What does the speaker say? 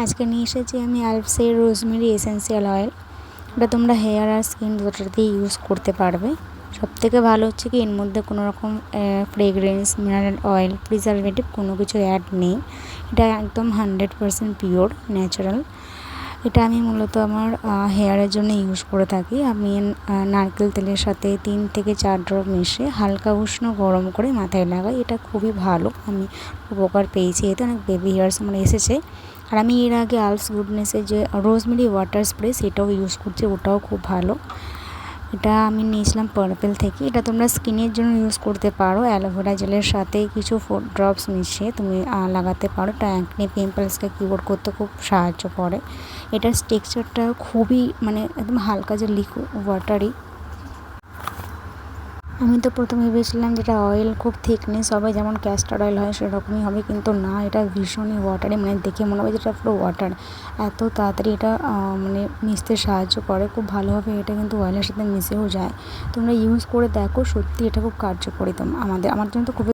আজকে নিয়ে এসেছি আমি আলফসের রোজমেরি এসেন্সিয়াল অয়েল। এটা তোমরা হেয়ার আর স্কিন দুটোতেই ইউজ করতে পারবে। সবথেকে ভালো হচ্ছে কি এর মধ্যে কোনো রকম ফ্রেগরেন্স, মিনারেল অয়েল, প্রিজারভেটিভ কোনো কিছু অ্যাড নেই। এটা একদম 100% পিওর ন্যাচারাল। এটা আমি মূলত আমার হেয়ারের জন্য ইউজ করে থাকি। আমি নারকেল তেলের সাথে 3 থেকে 4 ড্রপ মিশিয়ে হালকা উষ্ণ গরম করে মাথায় লাগাই। এটা খুবই ভালো, আমি উপকার পেয়েছি, এতে অনেক বেবি হেয়ার্স আমার এসেছে। আর আমি এর আগে আলস গুডনেসের যে রোজমেরি ওয়াটার স্প্রে সেটাও ইউজ করছি, ওটাও খুব ভালো। এটা আমি নিয়েছিলাম পার্পেল থেকে। এটা তোমরা স্কিনের জন্য ইউজ করতে পারো। অ্যালোভেরা জেলের সাথে কিছু 4 ড্রপস মিশিয়ে তুমি লাগাতে পারো। এটা অ্যাকনে পিম্পলসকে কিওর করতে খুব সাহায্য করে। এটার টেক্সচারটা খুবই একদম হালকা, যে লিকুইড ওয়াটারি। আমি তো প্রথমে ভেবেছিলাম যেটা অয়েল খুব থিকনেস হবে, যেমন ক্যাস্টার অয়েল হয় সেরকমই হবে, কিন্তু না, এটা ভীষণই ওয়াটারি। দেখে মনে হবে যেটা পুরো ওয়াটার। এত তাড়াতাড়ি এটা মিশতে সাহায্য করে খুব ভালোভাবে। এটা কিন্তু অয়েলের সাথে মিশেও যায়। তোমরা ইউজ করে দেখো, সত্যি এটা খুব কার্যকরী। আমার জন্য তো খুবই